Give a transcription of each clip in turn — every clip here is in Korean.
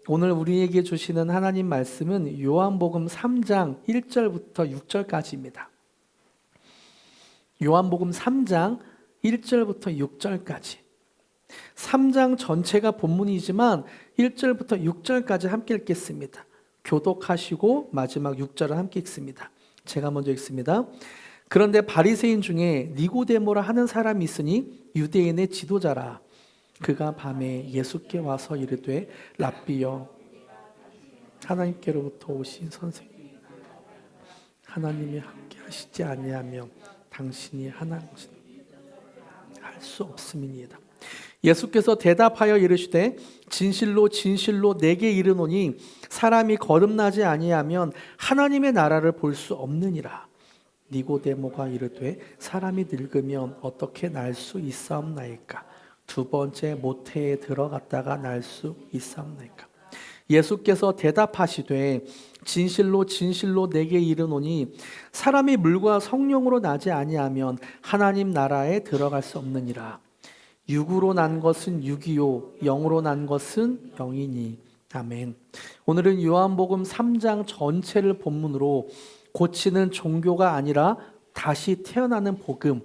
오늘 우리에게 주시는 하나님 말씀은 요한복음 3장 1절부터 6절까지입니다. 요한복음 3장 1절부터 6절까지. 3장 전체가 본문이지만 1절부터 6절까지 함께 읽겠습니다. 교독하시고 마지막 6절을 함께 읽습니다. 제가 먼저 읽습니다. 그런데 바리새인 중에 니고데모라 하는 사람이 있으니 유대인의 지도자라. 그가 밤에 예수께 와서 이르되 랍비여, 하나님께로부터 오신 선생님, 하나님이 함께 하시지 아니하며 당신이 하나님이시니 할 수 없음이니이다. 예수께서 대답하여 이르시되 진실로 진실로 내게 이르노니 사람이 거듭나지 아니하면 하나님의 나라를 볼 수 없느니라. 니고데모가 이르되 사람이 늙으면 어떻게 날 수 있사옵나이까? 두 번째 모태에 들어갔다가 날 수 있사옵나이까? 예수께서 대답하시되 진실로 진실로 내게 이르노니 사람이 물과 성령으로 나지 아니하면 하나님 나라에 들어갈 수 없느니라. 육으로 난 것은 육이요 영으로 난 것은 영이니. 아멘. 오늘은 요한복음 3장 전체를 본문으로 고치는 종교가 아니라 다시 태어나는 복음,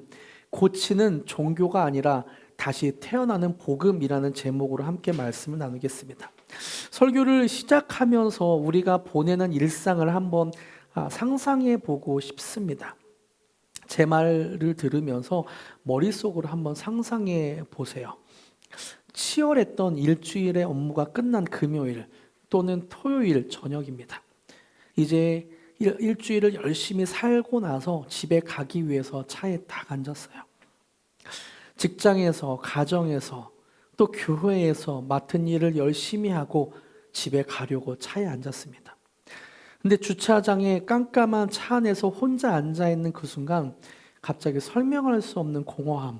고치는 종교가 아니라 다시 태어나는 복음이라는 제목으로 함께 말씀을 나누겠습니다. 설교를 시작하면서 우리가 보내는 일상을 한번 상상해 보고 싶습니다. 제 말을 들으면서 머릿속으로 한번 상상해 보세요. 치열했던 일주일의 업무가 끝난 금요일 또는 토요일 저녁입니다. 이제 일주일을 열심히 살고 나서 집에 가기 위해서 차에 딱 앉았어요. 직장에서, 가정에서, 또 교회에서 맡은 일을 열심히 하고 집에 가려고 차에 앉았습니다. 근데 주차장에 깜깜한 차 안에서 혼자 앉아있는 그 순간 갑자기 설명할 수 없는 공허함,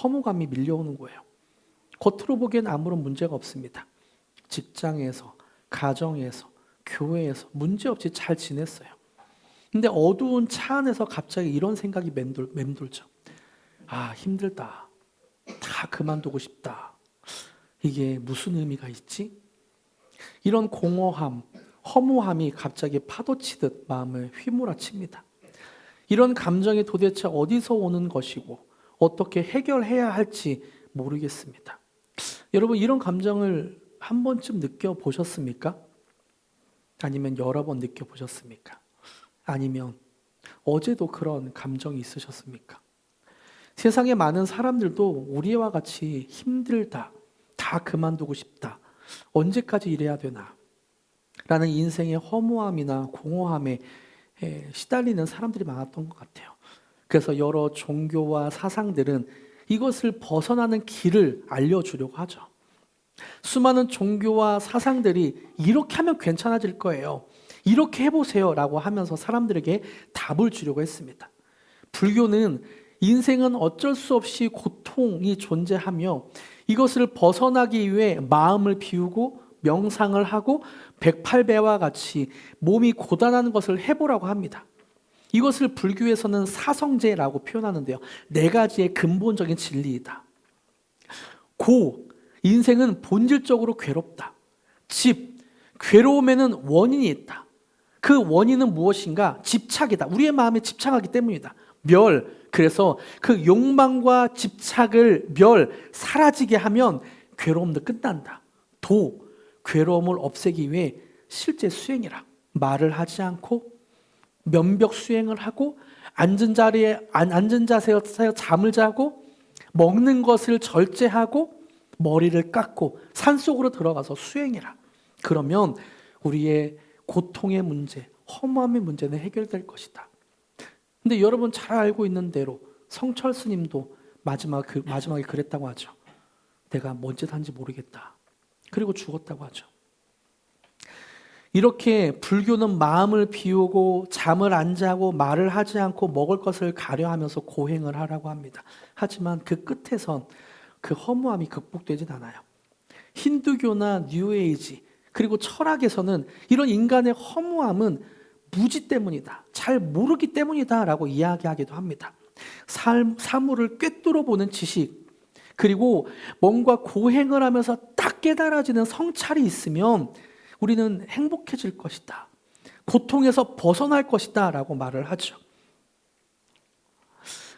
허무감이 밀려오는 거예요. 겉으로 보기엔 아무런 문제가 없습니다. 직장에서, 가정에서, 교회에서 문제없이 잘 지냈어요. 근데 어두운 차 안에서 갑자기 이런 생각이 맴돌죠. 아, 힘들다. 다 그만두고 싶다. 이게 무슨 의미가 있지? 이런 공허함, 허무함이 갑자기 파도치듯 마음을 휘몰아칩니다. 이런 감정이 도대체 어디서 오는 것이고 어떻게 해결해야 할지 모르겠습니다. 여러분, 이런 감정을 한 번쯤 느껴보셨습니까? 아니면 여러 번 느껴보셨습니까? 아니면 어제도 그런 감정이 있으셨습니까? 세상의 많은 사람들도 우리와 같이 힘들다, 다 그만두고 싶다, 언제까지 이래야 되나 라는 인생의 허무함이나 공허함에 시달리는 사람들이 많았던 것 같아요. 그래서 여러 종교와 사상들은 이것을 벗어나는 길을 알려주려고 하죠. 수많은 종교와 사상들이 이렇게 하면 괜찮아질 거예요, 이렇게 해보세요 라고 하면서 사람들에게 답을 주려고 했습니다. 불교는 인생은 어쩔 수 없이 고통이 존재하며 이것을 벗어나기 위해 마음을 비우고 명상을 하고 108배와 같이 몸이 고단한 것을 해보라고 합니다. 이것을 불교에서는 사성제라고 표현하는데요. 4가지의 근본적인 진리이다. 인생은 본질적으로 괴롭다. 괴로움에는 원인이 있다. 그 원인은 무엇인가? 집착이다. 우리의 마음에 집착하기 때문이다. 그래서 그 욕망과 집착을 사라지게 하면 괴로움도 끝난다. 괴로움을 없애기 위해 실제 수행이라. 말을 하지 않고 면벽 수행을 하고 앉은 자세에서 잠을 자고 먹는 것을 절제하고 머리를 깎고 산속으로 들어가서 수행해라. 그러면 우리의 고통의 문제, 허무함의 문제는 해결될 것이다. 근데 여러분 잘 알고 있는 대로 성철 스님도 마지막에 그랬다고 하죠. 내가 뭔 짓 한지 모르겠다. 그리고 죽었다고 하죠. 이렇게 불교는 마음을 비우고 잠을 안 자고 말을 하지 않고 먹을 것을 가려하면서 고행을 하라고 합니다. 하지만 그 끝에선 그 허무함이 극복되진 않아요. 힌두교나 뉴에이지 그리고 철학에서는 이런 인간의 허무함은 무지 때문이다, 잘 모르기 때문이다 라고 이야기하기도 합니다. 사물을 꿰뚫어 보는 지식, 그리고 뭔가 고행을 하면서 딱 깨달아지는 성찰이 있으면 우리는 행복해질 것이다. 고통에서 벗어날 것이다 라고 말을 하죠.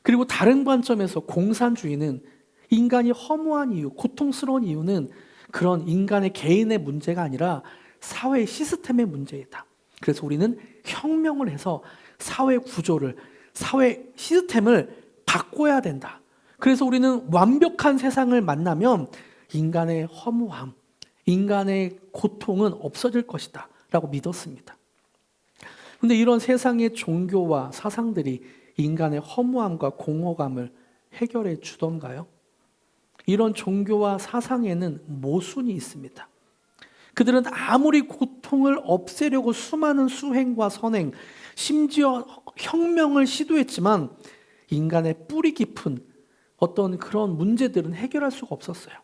그리고 다른 관점에서 공산주의는 인간이 허무한 이유, 고통스러운 이유는 그런 인간의 개인의 문제가 아니라 사회 시스템의 문제이다. 그래서 우리는 혁명을 해서 사회 구조를, 사회 시스템을 바꿔야 된다. 그래서 우리는 완벽한 세상을 만나면 인간의 허무함, 인간의 고통은 없어질 것이다 라고 믿었습니다. 그런데 이런 세상의 종교와 사상들이 인간의 허무함과 공허감을 해결해 주던가요? 이런 종교와 사상에는 모순이 있습니다. 그들은 아무리 고통을 없애려고 수많은 수행과 선행, 심지어 혁명을 시도했지만 인간의 뿌리 깊은 어떤 그런 문제들은 해결할 수가 없었어요.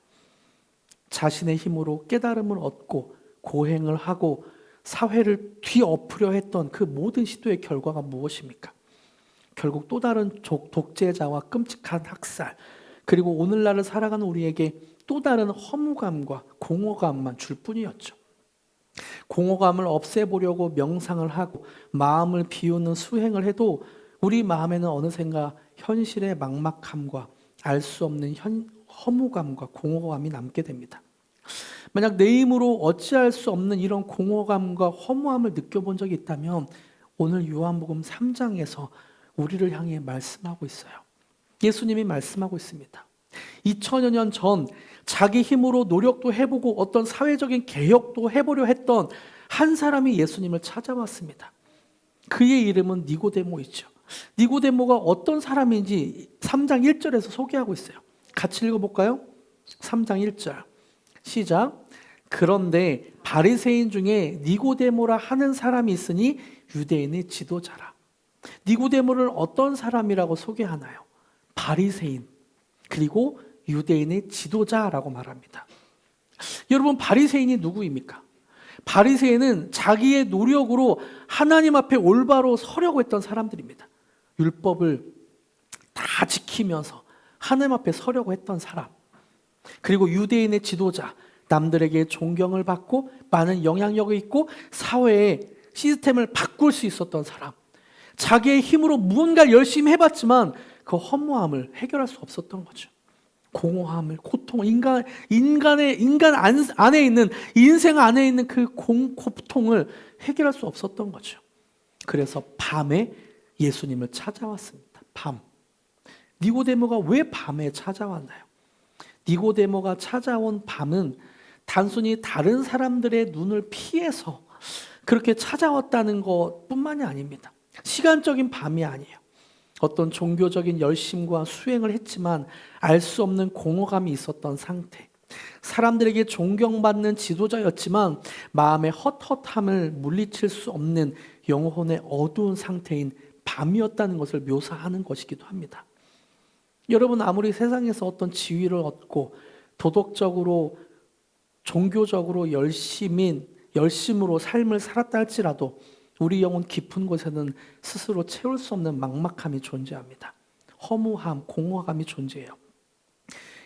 자신의 힘으로 깨달음을 얻고 고행을 하고 사회를 뒤엎으려 했던 그 모든 시도의 결과가 무엇입니까? 결국 또 다른 독재자와 끔찍한 학살, 그리고 오늘날을 살아가는 우리에게 또 다른 허무감과 공허감만 줄 뿐이었죠. 공허감을 없애보려고 명상을 하고 마음을 비우는 수행을 해도 우리 마음에는 어느샌가 현실의 막막함과 알 수 없는 허무감과 공허감이 남게 됩니다. 만약 내 힘으로 어찌할 수 없는 이런 공허감과 허무함을 느껴본 적이 있다면 오늘 요한복음 3장에서 우리를 향해 말씀하고 있어요. 예수님이 말씀하고 있습니다. 2000여 년 전 자기 힘으로 노력도 해보고 어떤 사회적인 개혁도 해보려 했던 한 사람이 예수님을 찾아왔습니다. 그의 이름은 니고데모이죠. 니고데모가 어떤 사람인지 3장 1절에서 소개하고 있어요. 같이 읽어볼까요? 3장 1절 시작. 그런데 바리새인 중에 니고데모라 하는 사람이 있으니 유대인의 지도자라. 니고데모를 어떤 사람이라고 소개하나요? 바리새인 그리고 유대인의 지도자라고 말합니다. 여러분, 바리새인이 누구입니까? 바리새인은 자기의 노력으로 하나님 앞에 올바로 서려고 했던 사람들입니다. 율법을 다 지키면서 하나님 앞에 서려고 했던 사람. 그리고 유대인의 지도자, 남들에게 존경을 받고 많은 영향력이 있고 사회의 시스템을 바꿀 수 있었던 사람. 자기의 힘으로 무언가를 열심히 해봤지만 그 허무함을 해결할 수 없었던 거죠. 공허함을, 고통을, 인간 안에 있는, 인생 안에 있는 그 고통을 해결할 수 없었던 거죠. 그래서 밤에 예수님을 찾아왔습니다. 밤. 니고데모가 왜 밤에 찾아왔나요? 니고데모가 찾아온 밤은 단순히 다른 사람들의 눈을 피해서 그렇게 찾아왔다는 것뿐만이 아닙니다. 시간적인 밤이 아니에요. 어떤 종교적인 열심과 수행을 했지만 알 수 없는 공허감이 있었던 상태. 사람들에게 존경받는 지도자였지만 마음의 헛헛함을 물리칠 수 없는 영혼의 어두운 상태인 밤이었다는 것을 묘사하는 것이기도 합니다. 여러분, 아무리 세상에서 어떤 지위를 얻고 도덕적으로 종교적으로 열심으로 삶을 살았다 할지라도 우리 영혼 깊은 곳에는 스스로 채울 수 없는 막막함이 존재합니다. 허무함, 공허감이 존재해요.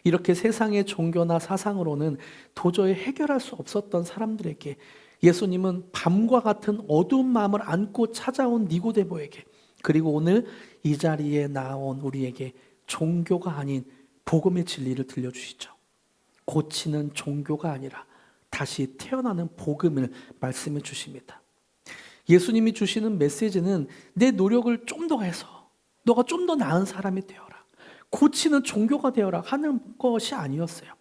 이렇게 세상의 종교나 사상으로는 도저히 해결할 수 없었던 사람들에게 예수님은 밤과 같은 어두운 마음을 안고 찾아온 니고데모에게, 그리고 오늘 이 자리에 나온 우리에게 종교가 아닌 복음의 진리를 들려주시죠. 고치는 종교가 아니라 다시 태어나는 복음을 말씀해 주십니다. 예수님이 주시는 메시지는 내 노력을 좀 더 해서 너가 좀 더 나은 사람이 되어라, 고치는 종교가 되어라 하는 것이 아니었어요.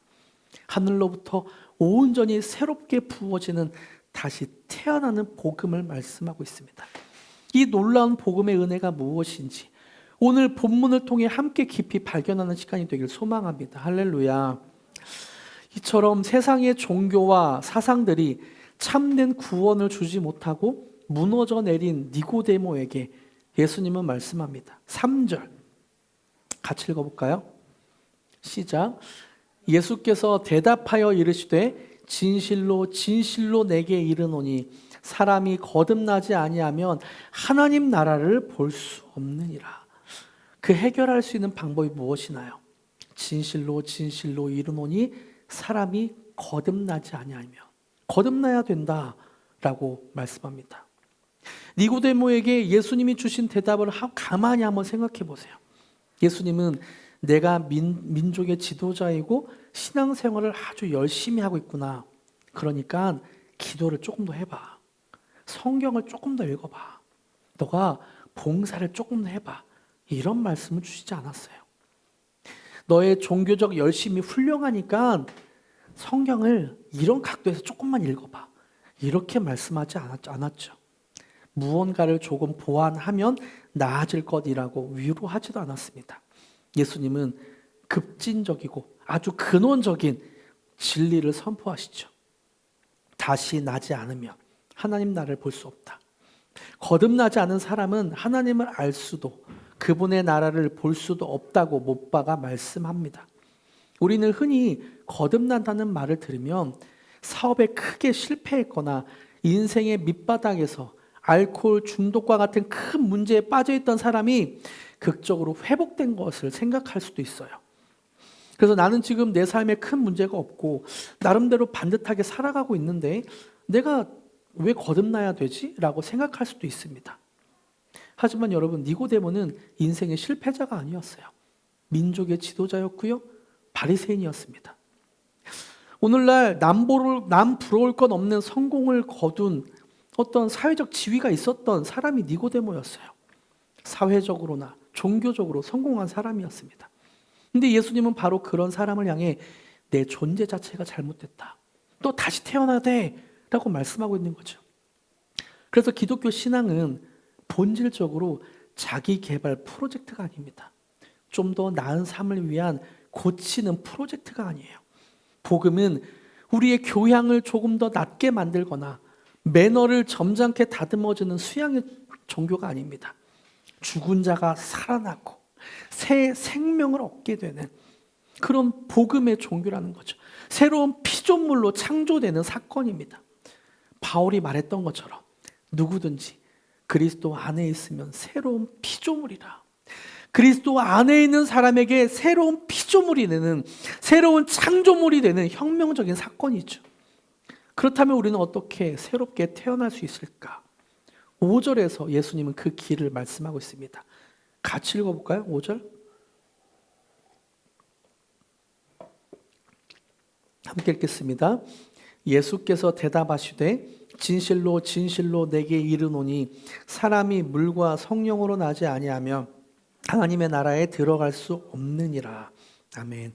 하늘로부터 온전히 새롭게 부어지는 다시 태어나는 복음을 말씀하고 있습니다. 이 놀라운 복음의 은혜가 무엇인지 오늘 본문을 통해 함께 깊이 발견하는 시간이 되길 소망합니다. 할렐루야. 이처럼 세상의 종교와 사상들이 참된 구원을 주지 못하고 무너져 내린 니고데모에게 예수님은 말씀합니다. 3절 같이 읽어볼까요? 시작. 예수께서 대답하여 이르시되 진실로 진실로 내게 이르노니 사람이 거듭나지 아니하면 하나님 나라를 볼 수 없느니라. 그 해결할 수 있는 방법이 무엇이나요? 진실로 진실로 이르노니 사람이 거듭나지 아니하면, 거듭나야 된다라고 말씀합니다. 니고데모에게 예수님이 주신 대답을 가만히 한번 생각해 보세요. 예수님은 내가 민족의 지도자이고 신앙생활을 아주 열심히 하고 있구나. 그러니까 기도를 조금 더 해봐. 성경을 조금 더 읽어봐. 너가 봉사를 조금 더 해봐. 이런 말씀을 주시지 않았어요. 너의 종교적 열심이 훌륭하니까 성경을 이런 각도에서 조금만 읽어봐. 이렇게 말씀하지 않았죠. 무언가를 조금 보완하면 나아질 것이라고 위로하지도 않았습니다. 예수님은 급진적이고 아주 근원적인 진리를 선포하시죠. 다시 나지 않으면 하나님 나라를 볼 수 없다. 거듭나지 않은 사람은 하나님을 알 수도 그분의 나라를 볼 수도 없다고 못 박아 말씀합니다. 우리는 흔히 거듭난다는 말을 들으면 사업에 크게 실패했거나 인생의 밑바닥에서 알코올 중독과 같은 큰 문제에 빠져있던 사람이 극적으로 회복된 것을 생각할 수도 있어요. 그래서 나는 지금 내 삶에 큰 문제가 없고 나름대로 반듯하게 살아가고 있는데 내가 왜 거듭나야 되지? 라고 생각할 수도 있습니다. 하지만 여러분, 니고데모는 인생의 실패자가 아니었어요. 민족의 지도자였고요, 바리새인이었습니다. 오늘날 남 부러울 것 없는 성공을 거둔 어떤 사회적 지위가 있었던 사람이 니고데모였어요. 사회적으로나 종교적으로 성공한 사람이었습니다. 근데 예수님은 바로 그런 사람을 향해 내 존재 자체가 잘못됐다. 또 다시 태어나야 돼. 라고 말씀하고 있는 거죠. 그래서 기독교 신앙은 본질적으로 자기 개발 프로젝트가 아닙니다. 좀 더 나은 삶을 위한 고치는 프로젝트가 아니에요. 복음은 우리의 교양을 조금 더 낮게 만들거나 매너를 점잖게 다듬어주는 수양의 종교가 아닙니다. 죽은 자가 살아나고 새 생명을 얻게 되는 그런 복음의 종교라는 거죠. 새로운 피조물로 창조되는 사건입니다. 바울이 말했던 것처럼 누구든지 그리스도 안에 있으면 새로운 피조물이라. 그리스도 안에 있는 사람에게 새로운 피조물이 되는, 새로운 창조물이 되는 혁명적인 사건이죠. 그렇다면 우리는 어떻게 새롭게 태어날 수 있을까? 5절에서 예수님은 그 길을 말씀하고 있습니다. 같이 읽어볼까요? 5절 함께 읽겠습니다. 예수께서 대답하시되 진실로 진실로 내게 이르노니 사람이 물과 성령으로 나지 아니하면 하나님의 나라에 들어갈 수 없느니라. 아멘.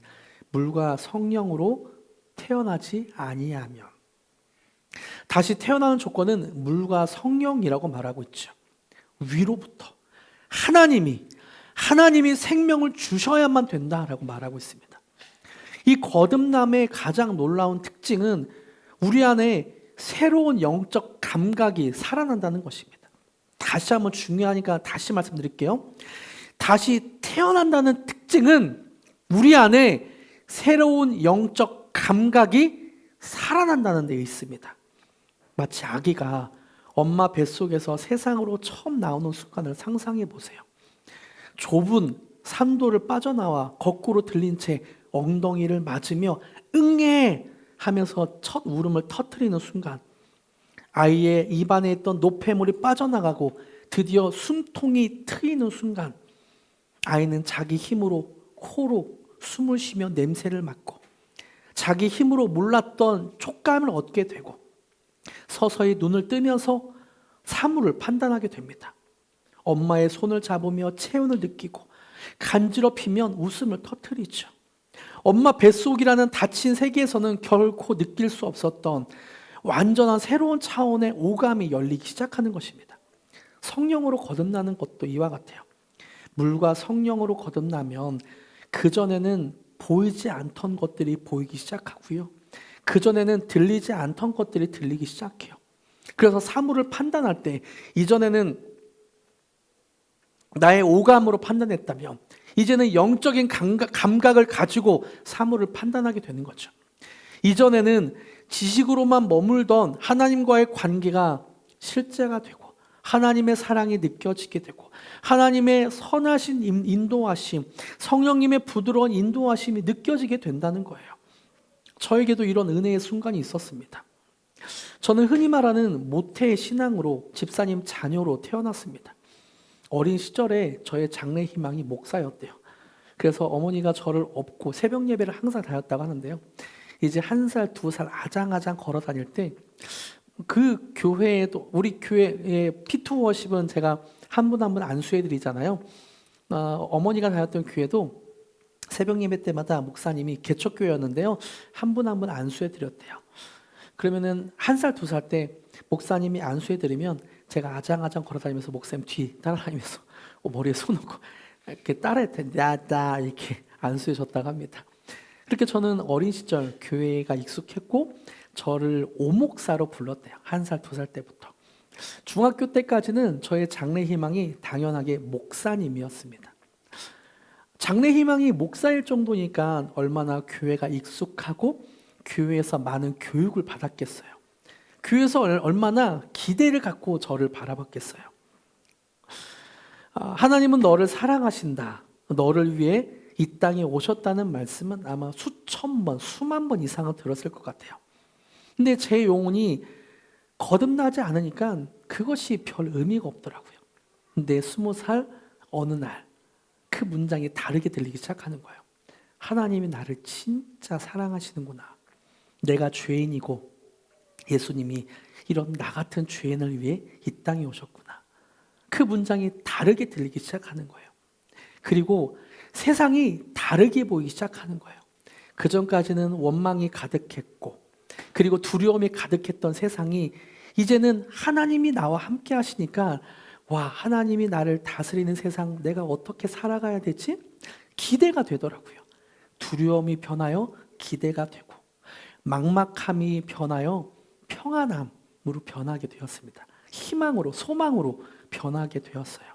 물과 성령으로 태어나지 아니하면, 다시 태어나는 조건은 물과 성령이라고 말하고 있죠. 위로부터 하나님이 생명을 주셔야만 된다라고 말하고 있습니다. 이 거듭남의 가장 놀라운 특징은 우리 안에 새로운 영적 감각이 살아난다는 것입니다. 다시 한번 중요하니까 다시 말씀드릴게요. 다시 태어난다는 특징은 우리 안에 새로운 영적 감각이 살아난다는 데 있습니다. 마치 아기가 엄마 뱃속에서 세상으로 처음 나오는 순간을 상상해 보세요. 좁은 산도를 빠져나와 거꾸로 들린 채 엉덩이를 맞으며 응애 하면서 첫 울음을 터뜨리는 순간, 아이의 입안에 있던 노폐물이 빠져나가고 드디어 숨통이 트이는 순간, 아이는 자기 힘으로 코로 숨을 쉬며 냄새를 맡고 자기 힘으로 몰랐던 촉감을 얻게 되고 서서히 눈을 뜨면서 사물을 판단하게 됩니다. 엄마의 손을 잡으며 체온을 느끼고 간지럽히면 웃음을 터뜨리죠. 엄마 뱃속이라는 닫힌 세계에서는 결코 느낄 수 없었던 완전한 새로운 차원의 오감이 열리기 시작하는 것입니다. 성령으로 거듭나는 것도 이와 같아요. 물과 성령으로 거듭나면 그전에는 보이지 않던 것들이 보이기 시작하고요. 그전에는 들리지 않던 것들이 들리기 시작해요. 그래서 사물을 판단할 때 이전에는 나의 오감으로 판단했다면 이제는 영적인 감각을 가지고 사물을 판단하게 되는 거죠. 이전에는 지식으로만 머물던 하나님과의 관계가 실제가 되고 하나님의 사랑이 느껴지게 되고 하나님의 선하신 인도하심, 성령님의 부드러운 인도하심이 느껴지게 된다는 거예요. 저에게도 이런 은혜의 순간이 있었습니다. 저는 흔히 말하는 모태 신앙으로 집사님 자녀로 태어났습니다. 어린 시절에 저의 장래 희망이 목사였대요. 그래서 어머니가 저를 업고 새벽 예배를 항상 다녔다고 하는데요. 이제 1살, 2살 아장아장 걸어 다닐 때 그 교회에도, 우리 교회의 피투 워십은 제가 한 분 한 분 안수해 드리잖아요. 어머니가 다녔던 교회도 새벽 예배 때마다 목사님이 개척교회였는데요. 한 분 한 분 안수해 드렸대요. 그러면은 1살, 2살 때 목사님이 안수해 드리면 제가 아장아장 걸어 다니면서 목사님 뒤 따라다니면서 머리에 손 얹고 이렇게 따라했더니 나다 이렇게 안수해 줬다고 합니다. 그렇게 저는 어린 시절 교회가 익숙했고 저를 오목사로 불렀대요. 1살, 2살 때부터. 중학교 때까지는 저의 장래 희망이 당연하게 목사님이었습니다. 장래 희망이 목사일 정도니까 얼마나 교회가 익숙하고 교회에서 많은 교육을 받았겠어요. 교회에서 얼마나 기대를 갖고 저를 바라봤겠어요. 하나님은 너를 사랑하신다. 너를 위해 이 땅에 오셨다는 말씀은 아마 수천 번, 수만 번 이상은 들었을 것 같아요. 근데 제 영혼이 거듭나지 않으니까 그것이 별 의미가 없더라고요. 근데 20살 어느 날 그 문장이 다르게 들리기 시작하는 거예요. 하나님이 나를 진짜 사랑하시는구나. 내가 죄인이고 예수님이 이런 나 같은 죄인을 위해 이 땅에 오셨구나. 그 문장이 다르게 들리기 시작하는 거예요. 그리고 세상이 다르게 보이기 시작하는 거예요. 그전까지는 원망이 가득했고 그리고 두려움이 가득했던 세상이 이제는 하나님이 나와 함께 하시니까 와, 하나님이 나를 다스리는 세상 내가 어떻게 살아가야 되지? 기대가 되더라고요. 두려움이 변하여 기대가 되고 막막함이 변하여 평안함으로 변하게 되었습니다. 희망으로, 소망으로 변하게 되었어요.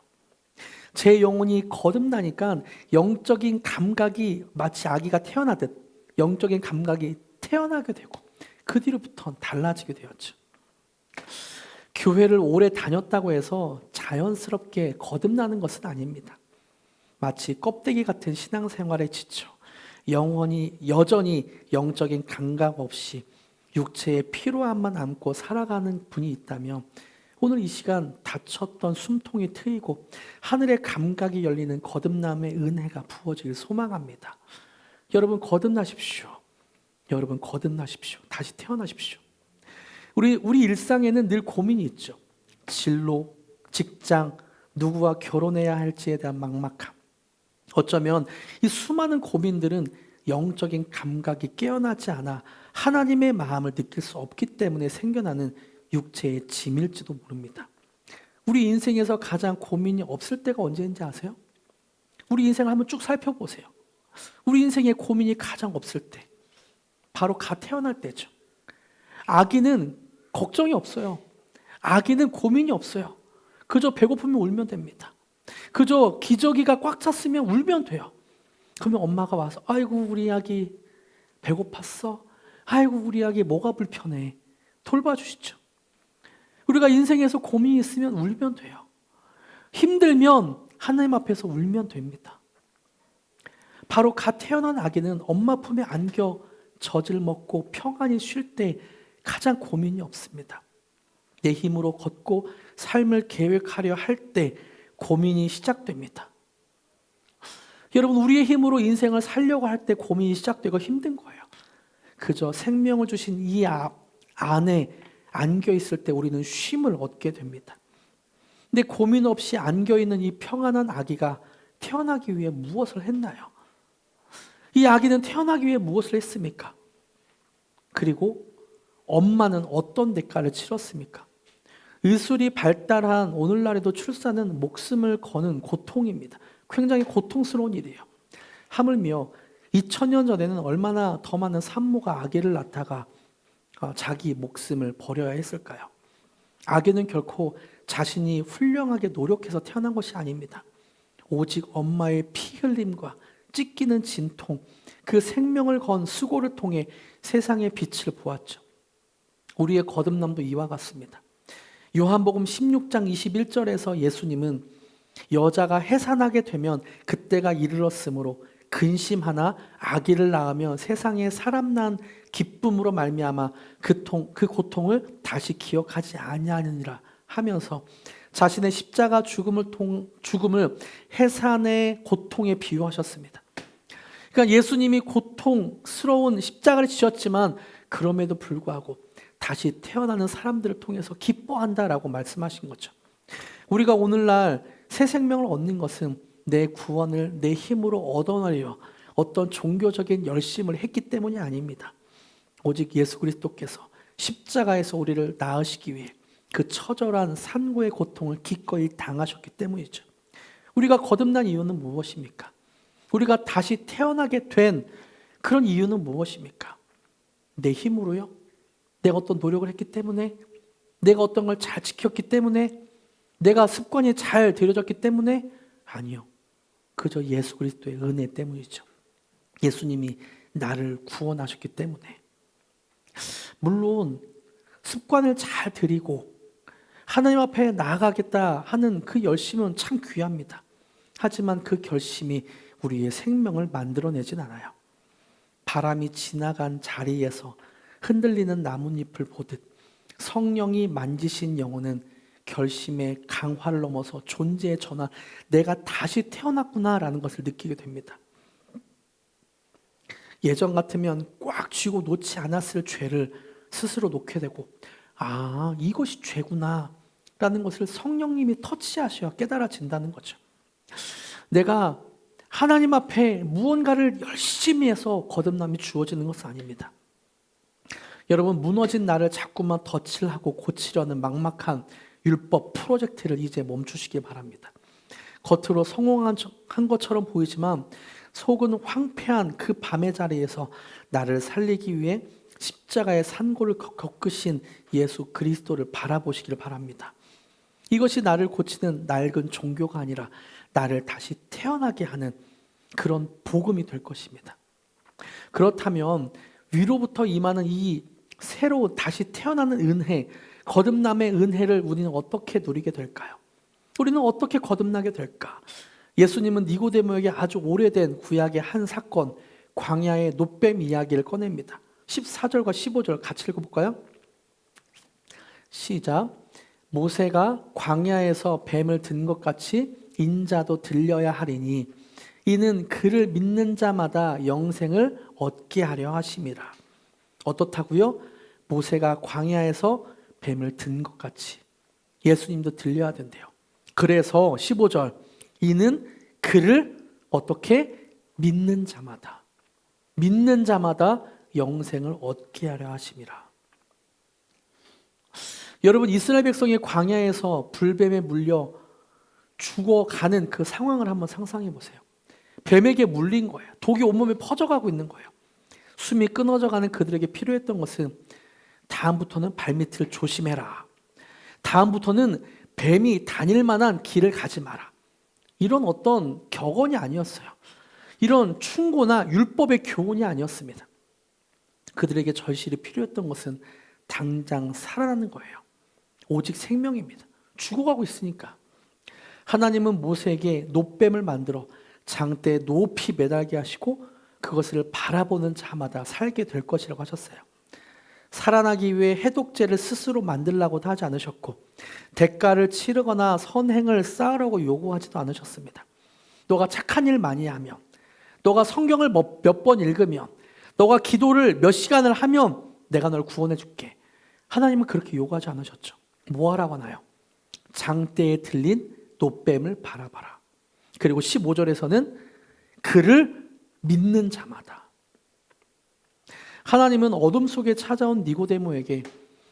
제 영혼이 거듭나니까 영적인 감각이 마치 아기가 태어나듯 영적인 감각이 태어나게 되고 그 뒤로부터는 달라지게 되었죠. 교회를 오래 다녔다고 해서 자연스럽게 거듭나는 것은 아닙니다. 마치 껍데기 같은 신앙생활에 지쳐 여전히 영적인 감각 없이 육체의 피로함만 안고 살아가는 분이 있다면 오늘 이 시간 닫혔던 숨통이 트이고 하늘의 감각이 열리는 거듭남의 은혜가 부어지길 소망합니다. 여러분 거듭나십시오. 여러분 거듭나십시오. 다시 태어나십시오. 우리 일상에는 늘 고민이 있죠. 진로, 직장, 누구와 결혼해야 할지에 대한 막막함. 어쩌면 이 수많은 고민들은 영적인 감각이 깨어나지 않아 하나님의 마음을 느낄 수 없기 때문에 생겨나는 육체의 짐일지도 모릅니다. 우리 인생에서 가장 고민이 없을 때가 언제인지 아세요? 우리 인생을 한번 쭉 살펴보세요. 우리 인생에 고민이 가장 없을 때 바로 갓 태어날 때죠. 아기는 걱정이 없어요. 아기는 고민이 없어요. 그저 배고프면 울면 됩니다. 그저 기저귀가 꽉 찼으면 울면 돼요. 그러면 엄마가 와서 아이고 우리 아기 배고팠어? 아이고 우리 아기 뭐가 불편해? 돌봐주시죠. 우리가 인생에서 고민이 있으면 울면 돼요. 힘들면 하나님 앞에서 울면 됩니다. 바로 갓 태어난 아기는 엄마 품에 안겨 젖을 먹고 평안히 쉴 때 가장 고민이 없습니다. 내 힘으로 걷고 삶을 계획하려 할 때 고민이 시작됩니다. 여러분 우리의 힘으로 인생을 살려고 할 때 고민이 시작되고 힘든 거예요. 그저 생명을 주신 이 안에 안겨 있을 때 우리는 쉼을 얻게 됩니다. 근데 고민 없이 안겨 있는 이 평안한 아기가 태어나기 위해 무엇을 했나요? 이 아기는 태어나기 위해 무엇을 했습니까? 그리고 엄마는 어떤 대가를 치렀습니까? 의술이 발달한 오늘날에도 출산은 목숨을 거는 고통입니다. 굉장히 고통스러운 일이에요. 하물며 2000년 전에는 얼마나 더 많은 산모가 아기를 낳다가 자기 목숨을 버려야 했을까요? 아기는 결코 자신이 훌륭하게 노력해서 태어난 것이 아닙니다. 오직 엄마의 피 흘림과 찢기는 진통, 그 생명을 건 수고를 통해 세상의 빛을 보았죠. 우리의 거듭남도 이와 같습니다. 요한복음 16장 21절에서 예수님은 여자가 해산하게 되면 그때가 이르렀으므로 근심하나 아기를 낳으며 세상에 사람 낳은 기쁨으로 말미암아 그 고통을 다시 기억하지 아니하느니라 하면서 자신의 십자가 죽음을 해산의 고통에 비유하셨습니다. 그러니까 예수님이 고통스러운 십자가를 지셨지만 그럼에도 불구하고 다시 태어나는 사람들을 통해서 기뻐한다라고 말씀하신 거죠. 우리가 오늘날 새 생명을 얻는 것은 내 구원을 내 힘으로 얻어내려 어떤 종교적인 열심을 했기 때문이 아닙니다. 오직 예수 그리스도께서 십자가에서 우리를 낳으시기 위해 그 처절한 산고의 고통을 기꺼이 당하셨기 때문이죠. 우리가 거듭난 이유는 무엇입니까? 우리가 다시 태어나게 된 그런 이유는 무엇입니까? 내 힘으로요? 내가 어떤 노력을 했기 때문에? 내가 어떤 걸 잘 지켰기 때문에? 내가 습관이 잘 들여졌기 때문에? 아니요. 그저 예수 그리스도의 은혜 때문이죠. 예수님이 나를 구원하셨기 때문에. 물론 습관을 잘 들이고 하나님 앞에 나아가겠다 하는 그 열심은 참 귀합니다. 하지만 그 결심이 우리의 생명을 만들어내진 않아요. 바람이 지나간 자리에서 흔들리는 나뭇잎을 보듯 성령이 만지신 영혼은 결심의 강화를 넘어서 존재의 전환, 내가 다시 태어났구나라는 것을 느끼게 됩니다. 예전 같으면 꽉 쥐고 놓지 않았을 죄를 스스로 놓게 되고, 아, 이것이 죄구나 라는 것을 성령님이 터치하셔야 깨달아진다는 거죠. 내가 하나님 앞에 무언가를 열심히 해서 거듭남이 주어지는 것은 아닙니다. 여러분, 무너진 나를 자꾸만 덧칠하고 고치려는 막막한 율법 프로젝트를 이제 멈추시기 바랍니다. 겉으로 성공한 것처럼 보이지만 속은 황폐한 그 밤의 자리에서 나를 살리기 위해 십자가의 산고를 겪으신 예수 그리스도를 바라보시기를 바랍니다. 이것이 나를 고치는 낡은 종교가 아니라 나를 다시 태어나게 하는 그런 복음이 될 것입니다. 그렇다면 위로부터 임하는 이 새로 다시 태어나는 은혜, 거듭남의 은혜를 우리는 어떻게 누리게 될까요? 우리는 어떻게 거듭나게 될까? 예수님은 니고데모에게 아주 오래된 구약의 한 사건, 광야의 놋뱀 이야기를 꺼냅니다. 14절과 15절 같이 읽어볼까요? 시작. 모세가 광야에서 뱀을 든 것 같이 인자도 들려야 하리니 이는 그를 믿는 자마다 영생을 얻게 하려 하심이라. 어떻다고요? 모세가 광야에서 뱀을 든 것 같이 예수님도 들려야 된대요. 그래서 15절, 이는 그를 어떻게? 믿는 자마다 영생을 얻게 하려 하심이라. 여러분, 이스라엘 백성이 광야에서 불뱀에 물려 죽어가는 그 상황을 한번 상상해 보세요. 뱀에게 물린 거예요. 독이 온몸에 퍼져가고 있는 거예요. 숨이 끊어져가는 그들에게 필요했던 것은 다음부터는 발밑을 조심해라. 다음부터는 뱀이 다닐 만한 길을 가지 마라. 이런 어떤 격언이 아니었어요. 이런 충고나 율법의 교훈이 아니었습니다. 그들에게 절실히 필요했던 것은 당장 살아나는 거예요. 오직 생명입니다. 죽어가고 있으니까. 하나님은 모세에게 놋뱀을 만들어 장대에 높이 매달게 하시고 그것을 바라보는 자마다 살게 될 것이라고 하셨어요. 살아나기 위해 해독제를 스스로 만들라고도 하지 않으셨고 대가를 치르거나 선행을 쌓으라고 요구하지도 않으셨습니다. 너가 착한 일 많이 하면, 너가 성경을 몇 번 읽으면, 너가 기도를 몇 시간을 하면 내가 널 구원해 줄게. 하나님은 그렇게 요구하지 않으셨죠. 뭐 하라고 하나요? 장대에 들린 놋뱀을 바라봐라. 그리고 15절에서는 그를 믿는 자마다. 하나님은 어둠 속에 찾아온 니고데모에게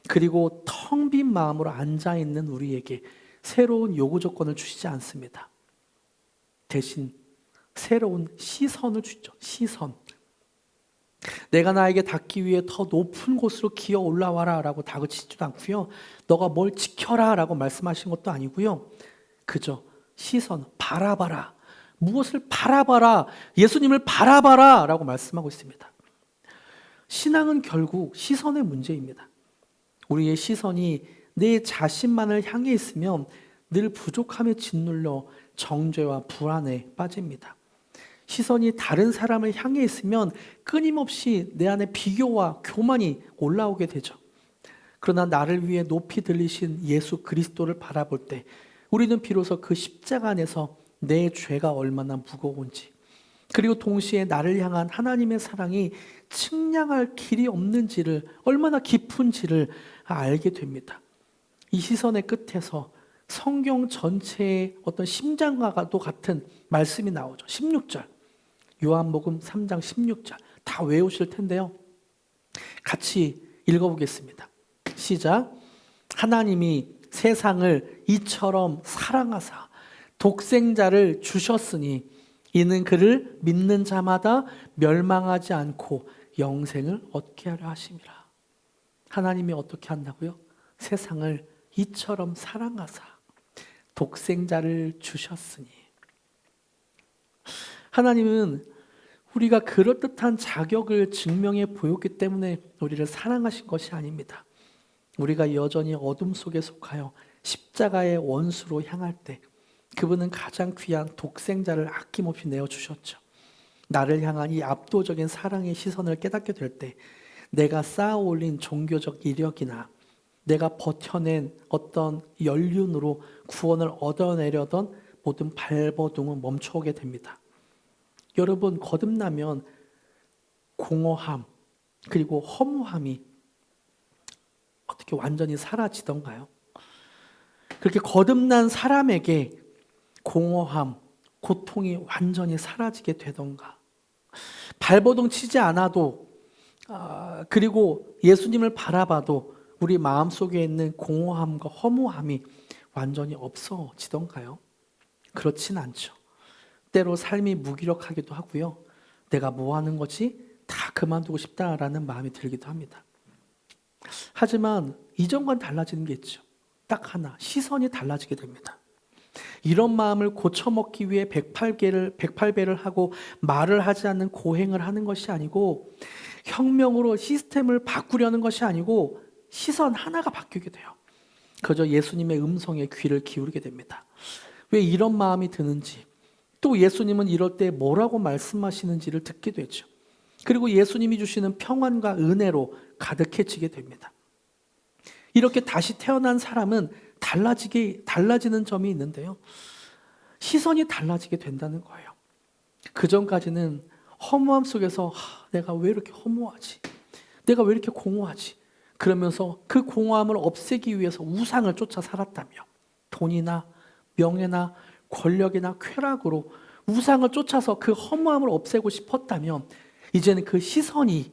그리고 텅 빈 마음으로 앉아있는 우리에게 새로운 요구 조건을 주시지 않습니다. 대신 새로운 시선을 주죠. 시선. 내가 나에게 닿기 위해 더 높은 곳으로 기어 올라와라 라고 다그치지도 않고요. 너가 뭘 지켜라 라고 말씀하신 것도 아니고요. 그저 시선, 바라봐라. 무엇을 바라봐라. 예수님을 바라봐라 라고 말씀하고 있습니다. 신앙은 결국 시선의 문제입니다. 우리의 시선이 내 자신만을 향해 있으면 늘 부족함에 짓눌려 정죄와 불안에 빠집니다. 시선이 다른 사람을 향해 있으면 끊임없이 내 안에 비교와 교만이 올라오게 되죠. 그러나 나를 위해 높이 들리신 예수 그리스도를 바라볼 때 우리는 비로소 그 십자가 안에서 내 죄가 얼마나 무거운지, 그리고 동시에 나를 향한 하나님의 사랑이 측량할 길이 없는지를, 얼마나 깊은지를 알게 됩니다. 이 시선의 끝에서 성경 전체의 어떤 심장과도 같은 말씀이 나오죠. 16절, 요한복음 3장 16절 다 외우실 텐데요, 같이 읽어보겠습니다. 시작. 하나님이 세상을 이처럼 사랑하사 독생자를 주셨으니 이는 그를 믿는 자마다 멸망하지 않고 영생을 얻게 하려 하심이라. 하나님이 어떻게 한다고요? 세상을 이처럼 사랑하사 독생자를 주셨으니. 하나님은 우리가 그럴듯한 자격을 증명해 보였기 때문에 우리를 사랑하신 것이 아닙니다. 우리가 여전히 어둠 속에 속하여 십자가의 원수로 향할 때 그분은 가장 귀한 독생자를 아낌없이 내어주셨죠. 나를 향한 이 압도적인 사랑의 시선을 깨닫게 될 때 내가 쌓아 올린 종교적 이력이나 내가 버텨낸 어떤 연륜으로 구원을 얻어내려던 모든 발버둥은 멈춰오게 됩니다. 여러분, 거듭나면 공허함 그리고 허무함이 어떻게 완전히 사라지던가요? 그렇게 거듭난 사람에게 공허함, 고통이 완전히 사라지게 되던가? 발버둥 치지 않아도 그리고 예수님을 바라봐도 우리 마음속에 있는 공허함과 허무함이 완전히 없어지던가요? 그렇진 않죠. 때로 삶이 무기력하기도 하고요. 내가 뭐 하는 거지? 다 그만두고 싶다라는 마음이 들기도 합니다. 하지만 이전과는 달라지는 게 있죠. 딱 하나, 시선이 달라지게 됩니다. 이런 마음을 고쳐먹기 위해 108배를 하고 말을 하지 않는 고행을 하는 것이 아니고, 혁명으로 시스템을 바꾸려는 것이 아니고 시선 하나가 바뀌게 돼요. 그저 예수님의 음성에 귀를 기울이게 됩니다. 왜 이런 마음이 드는지, 또 예수님은 이럴 때 뭐라고 말씀하시는지를 듣게 되죠. 그리고 예수님이 주시는 평안과 은혜로 가득해지게 됩니다. 이렇게 다시 태어난 사람은 달라지는 점이 있는데요, 시선이 달라지게 된다는 거예요. 그전까지는 허무함 속에서 내가 왜 이렇게 허무하지? 내가 왜 이렇게 공허하지? 그러면서 그 공허함을 없애기 위해서 우상을 쫓아 살았다며, 돈이나 명예나 권력이나 쾌락으로 우상을 쫓아서 그 허무함을 없애고 싶었다면, 이제는 그 시선이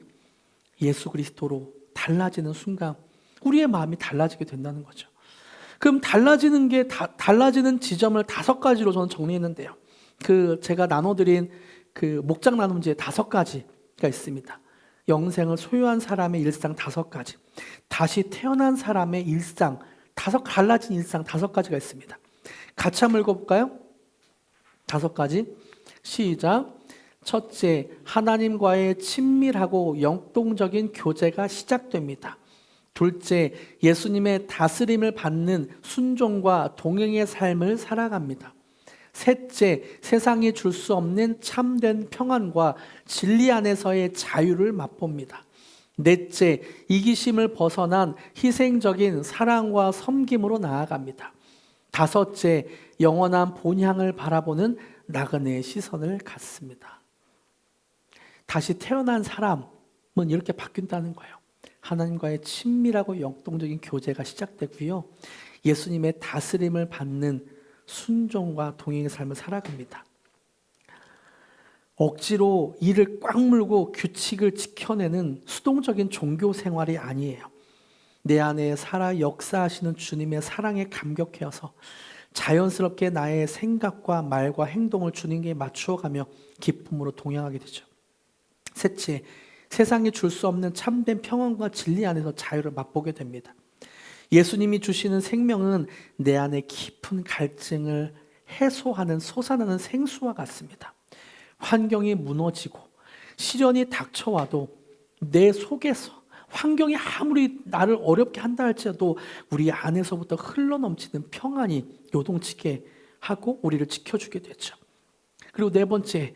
예수 그리스도로 달라지는 순간 우리의 마음이 달라지게 된다는 거죠. 그럼 달라지는 지점을 5가지로 저는 정리했는데요. 제가 나눠드린 목장 나눔지에 5가지가 있습니다. 영생을 소유한 사람의 일상 5가지, 다시 태어난 사람의 일상, 달라진 일상 5가지가 있습니다. 같이 한번 읽어볼까요? 5가지. 시작. 첫째, 하나님과의 친밀하고 영동적인 교제가 시작됩니다. 둘째, 예수님의 다스림을 받는 순종과 동행의 삶을 살아갑니다. 셋째, 세상이 줄 수 없는 참된 평안과 진리 안에서의 자유를 맛봅니다. 넷째, 이기심을 벗어난 희생적인 사랑과 섬김으로 나아갑니다. 다섯째, 영원한 본향을 바라보는 나그네의 시선을 갖습니다. 다시 태어난 사람은 이렇게 바뀐다는 거예요. 하나님과의 친밀하고 영동적인 교제가 시작되고요, 예수님의 다스림을 받는 순종과 동행의 삶을 살아갑니다. 억지로 이를 꽉 물고 규칙을 지켜내는 수동적인 종교 생활이 아니에요. 내 안에 살아 역사하시는 주님의 사랑에 감격해서 자연스럽게 나의 생각과 말과 행동을 주님께 맞추어가며 기쁨으로 동행하게 되죠. 셋째, 세상이 줄 수 없는 참된 평안과 진리 안에서 자유를 맛보게 됩니다. 예수님이 주시는 생명은 내 안에 깊은 갈증을 해소하는 솟아나는 생수와 같습니다. 환경이 무너지고 시련이 닥쳐와도 내 속에서, 환경이 아무리 나를 어렵게 한다 할지라도 우리 안에서부터 흘러넘치는 평안이 요동치게 하고 우리를 지켜주게 되죠. 그리고 네 번째,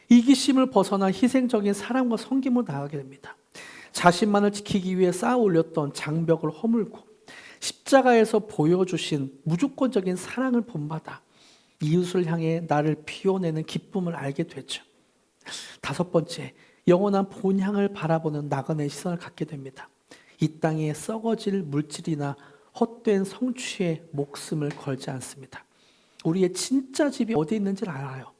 이기심을 벗어나 희생적인 사랑과 섬김으로 나아가게 됩니다. 자신만을 지키기 위해 쌓아 올렸던 장벽을 허물고 십자가에서 보여주신 무조건적인 사랑을 본받아 이웃을 향해 나를 피워내는 기쁨을 알게 되죠. 다섯 번째, 영원한 본향을 바라보는 나그네의 시선을 갖게 됩니다. 이 땅에 썩어질 물질이나 헛된 성취에 목숨을 걸지 않습니다. 우리의 진짜 집이 어디에 있는지를 알아요.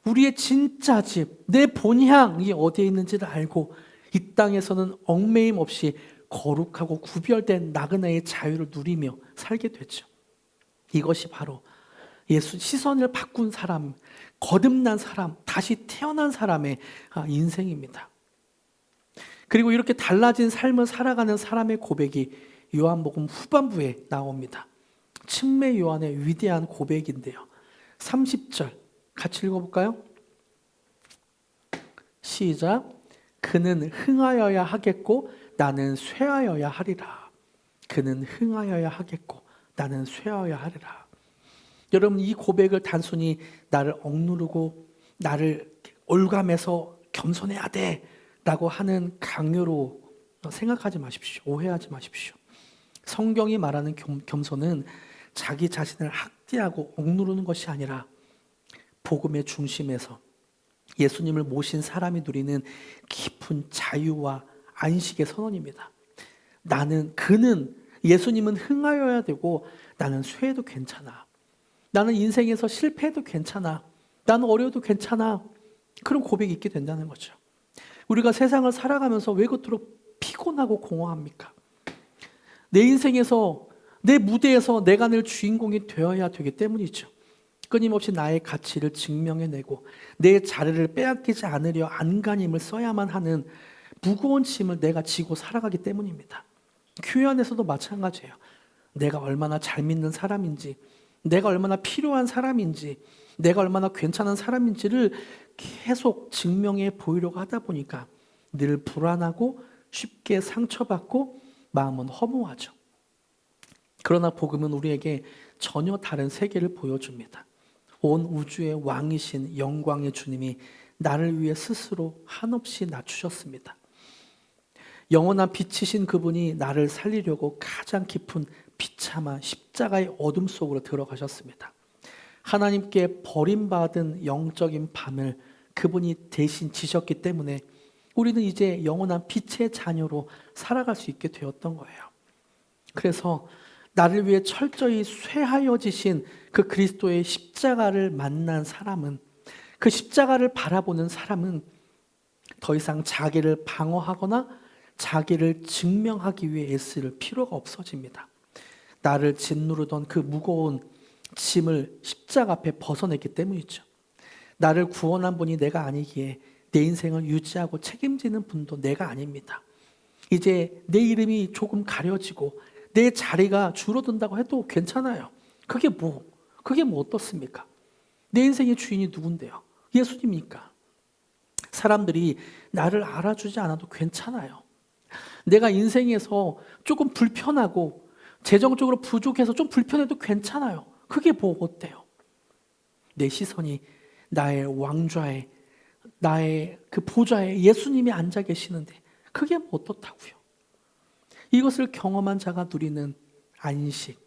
우리의 진짜 집, 내 본향이 어디에 있는지를 알고 이 땅에서는 얽매임 없이 거룩하고 구별된 나그네의 자유를 누리며 살게 되죠. 이것이 바로 예수 시선을 바꾼 사람, 거듭난 사람, 다시 태어난 사람의 인생입니다. 그리고 이렇게 달라진 삶을 살아가는 사람의 고백이 요한복음 후반부에 나옵니다. 침례 요한의 위대한 고백인데요. 30절 같이 읽어볼까요? 시작. 그는 흥하여야 하겠고 나는 쇠하여야 하리라. 그는 흥하여야 하겠고 나는 쇠하여야 하리라. 여러분, 이 고백을 단순히 나를 억누르고 나를 올감해서 겸손해야 돼 라고 하는 강요로 생각하지 마십시오. 오해하지 마십시오. 성경이 말하는 겸손은 자기 자신을 학대하고 억누르는 것이 아니라 복음의 중심에서 예수님을 모신 사람이 누리는 깊은 자유와 안식의 선언입니다. 그는 예수님은 흥하여야 되고 나는 쇠해도 괜찮아. 나는 인생에서 실패해도 괜찮아. 나는 어려워도 괜찮아. 그런 고백이 있게 된다는 거죠. 우리가 세상을 살아가면서 왜 그토록 피곤하고 공허합니까? 내 인생에서 내 무대에서 내가 늘 주인공이 되어야 되기 때문이죠. 끊임없이 나의 가치를 증명해내고 내 자리를 빼앗기지 않으려 안간힘을 써야만 하는 무거운 짐을 내가 지고 살아가기 때문입니다. 교회 안에서도 마찬가지예요. 내가 얼마나 잘 믿는 사람인지, 내가 얼마나 필요한 사람인지, 내가 얼마나 괜찮은 사람인지를 계속 증명해 보이려고 하다 보니까 늘 불안하고 쉽게 상처받고 마음은 허무하죠. 그러나 복음은 우리에게 전혀 다른 세계를 보여줍니다. 온 우주의 왕이신 영광의 주님이 나를 위해 스스로 한없이 낮추셨습니다. 영원한 빛이신 그분이 나를 살리려고 가장 깊은 비참한 십자가의 어둠 속으로 들어가셨습니다. 하나님께 버림받은 영적인 밤을 그분이 대신 지셨기 때문에 우리는 이제 영원한 빛의 자녀로 살아갈 수 있게 되었던 거예요. 그래서 나를 위해 철저히 쇠하여지신 그 그리스도의 십자가를 만난 사람은, 그 십자가를 바라보는 사람은 더 이상 자기를 방어하거나 자기를 증명하기 위해 애쓸 필요가 없어집니다. 나를 짓누르던 그 무거운 짐을 십자가 앞에 벗어냈기 때문이죠. 나를 구원한 분이 내가 아니기에 내 인생을 유지하고 책임지는 분도 내가 아닙니다. 이제 내 이름이 조금 가려지고 내 자리가 줄어든다고 해도 괜찮아요. 그게 뭐 어떻습니까? 내 인생의 주인이 누군데요? 예수님이니까. 사람들이 나를 알아주지 않아도 괜찮아요. 내가 인생에서 조금 불편하고 재정적으로 부족해서 좀 불편해도 괜찮아요. 그게 뭐 어때요? 내 시선이 나의 왕좌에, 나의 그 보좌에 예수님이 앉아 계시는데 그게 뭐 어떻다고요? 이것을 경험한 자가 누리는 안식,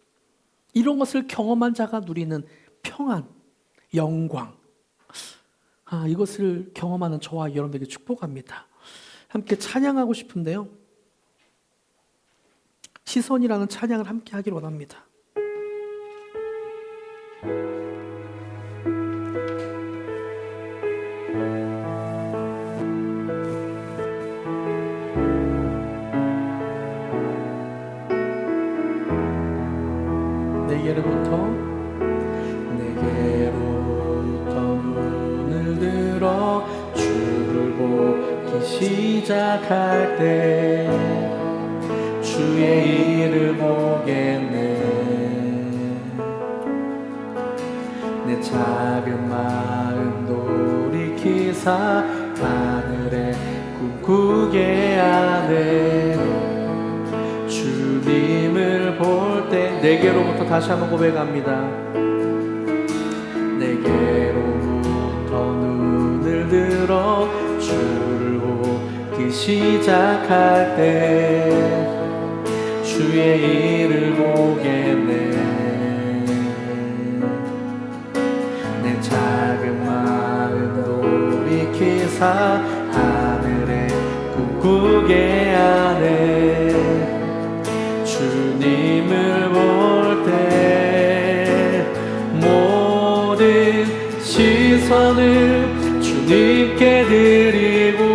이런 것을 경험한 자가 누리는 평안, 영광, 이것을 경험하는 저와 여러분에게 축복합니다. 함께 찬양하고 싶은데요, 시선이라는 찬양을 함께 하길 원합니다. 내게로부터 눈을 들어 주를 보기 시작할 때 주의 일을 보겠네. 내 작은 마음 돌이키사 하늘에 꿈꾸게 하네. 주님을 볼 때 내게로부터 다시 한번 고백합니다. 내게로부터 눈을 시작할 때 주의 일을 보겠네. 내 작은 마음 돌이키사 하늘에 꿈꾸게 하네. 주님을 볼 때 모든 시선을 주님께 드리고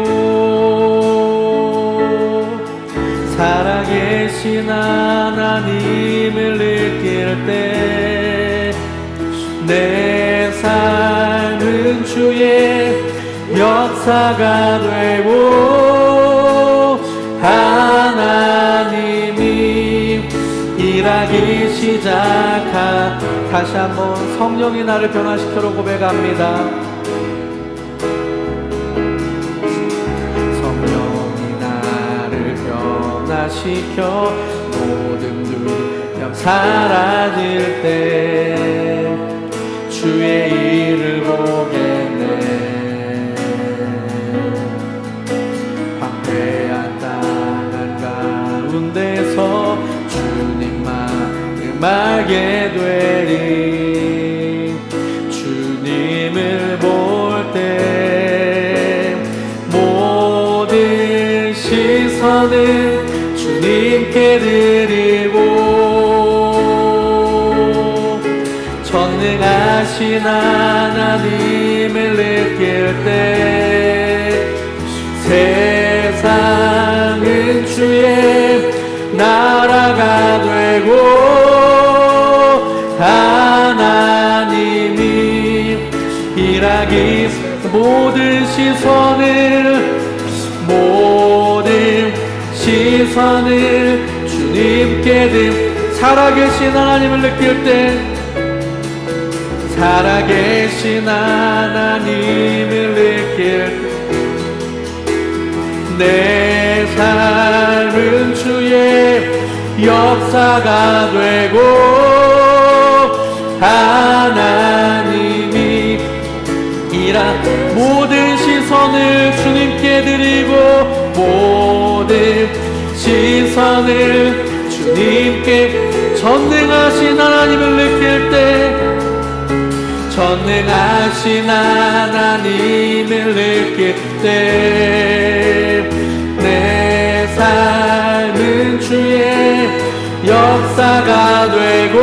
살아계신 하나님을 느낄 때 내 삶은 주의 역사가 되고 하나님이 일하기 시작한 다시 한번 성령이 나를 변화시켜로 고백합니다. 성령이 나를 변화시켜 모든 두려움 사라질 때 주의 일을 보겠네. 황폐한 땅 가운데서 주님만 알게 되리. 주님을 볼 때 모든 시선을 주님께 드리고 전능하신 하나님을 느낄 때 세상은 주의 나라가 되고 하나님이 일하기 모든 시선을 주님께 든 살아계신 하나님을 느낄 때 살아계신 하나님을 느낄 때 내 삶은 주의 역사가 되고 하나님이 모든 시선을 주님께 드리고 모든 시선을 주님께 전능하신 하나님을 느낄 때 전능하신 하나님을 느낄 때 내 삶은 주의 역사가 되고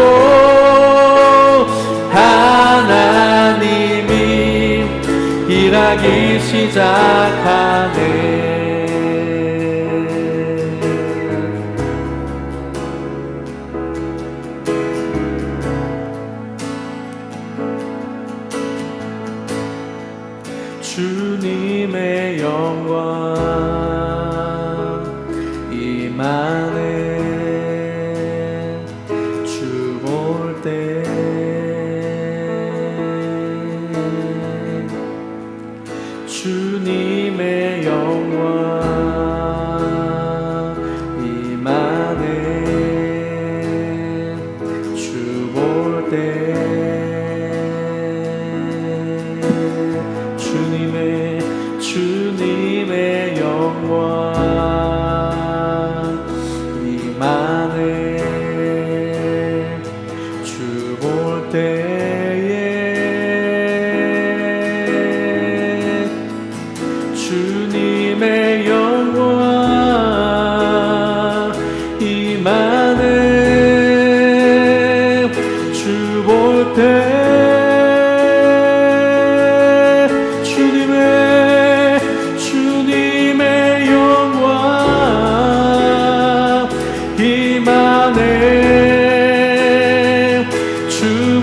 하나님이 일하기 시작하네. 주님의 영광 임하네. 주 볼 때 주님의 영광 임하네. 주 볼 때 주님의 영광 임하네. 주 볼 때에 주님의 영광 임하네. 주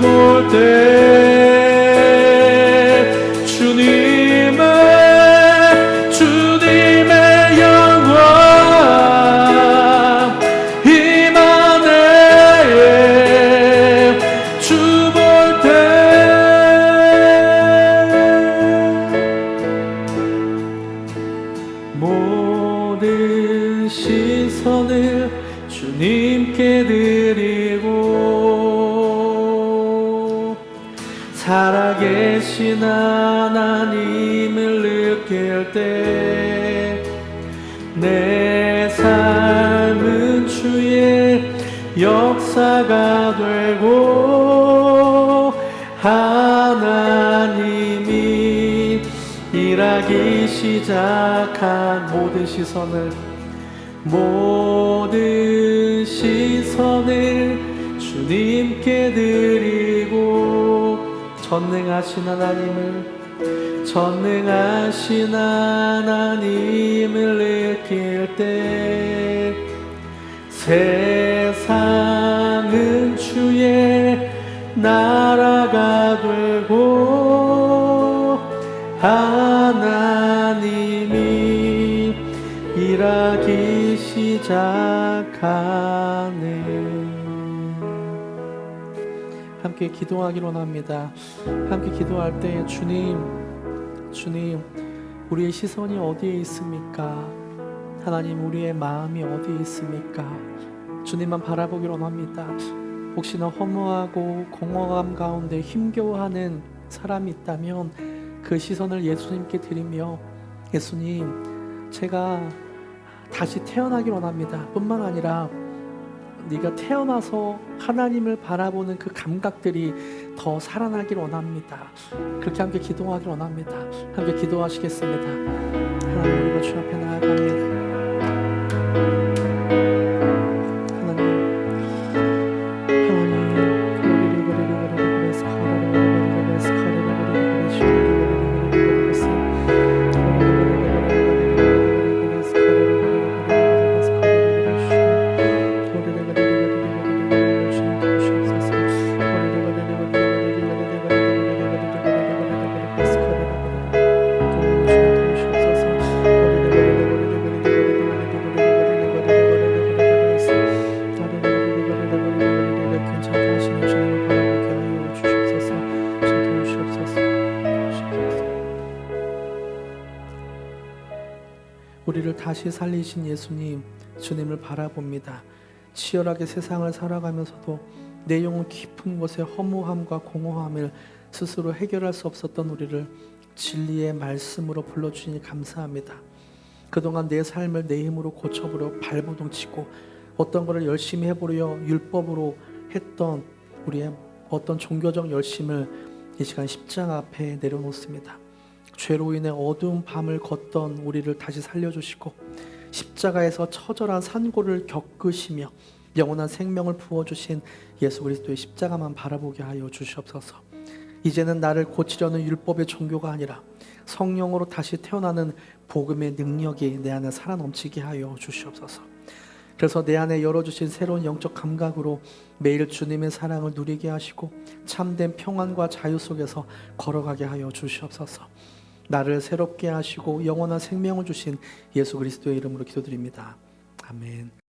볼 때 모든 시선을 주님께 드리고 살아계신 하나님을 느낄 때 내 삶은 주의 역사가 되고 하나님이 일하기 시작한 모든 시선을 주님께 드리고 전능하신 하나님을 느낄 때 세상은 주의 나라가 되고 하나님이 일하기 시작하네. 함께 기도하기로 합니다. 함께 기도할 때 주님, 우리의 시선이 어디에 있습니까? 하나님, 우리의 마음이 어디에 있습니까? 주님만 바라보기로 합니다. 혹시나 허무하고 공허함 가운데 힘겨워하는 사람이 있다면 그 시선을 예수님께 드리며, 예수님, 제가 다시 태어나기로 합니다. 뿐만 아니라 네가 태어나서 하나님을 바라보는 그 감각들이 더 살아나기를 원합니다. 그렇게 함께 기도하기를 원합니다. 함께 기도하시겠습니다. 하나님, 우리가 주 앞에 나아갑니다. 우리를 다시 살리신 예수님, 주님을 바라봅니다. 치열하게 세상을 살아가면서도 내 영혼 깊은 곳의 허무함과 공허함을 스스로 해결할 수 없었던 우리를 진리의 말씀으로 불러주시니 감사합니다. 그동안 내 삶을 내 힘으로 고쳐보려 발버둥치고 어떤 것을 열심히 해보려 율법으로 했던 우리의 어떤 종교적 열심을 이 시간 십자가 앞에 내려놓습니다. 죄로 인해 어두운 밤을 걷던 우리를 다시 살려주시고 십자가에서 처절한 산고를 겪으시며 영원한 생명을 부어주신 예수 그리스도의 십자가만 바라보게 하여 주시옵소서. 이제는 나를 고치려는 율법의 종교가 아니라 성령으로 다시 태어나는 복음의 능력이 내 안에 살아넘치게 하여 주시옵소서. 그래서 내 안에 열어주신 새로운 영적 감각으로 매일 주님의 사랑을 누리게 하시고 참된 평안과 자유 속에서 걸어가게 하여 주시옵소서. 나를 새롭게 하시고 영원한 생명을 주신 예수 그리스도의 이름으로 기도드립니다. 아멘.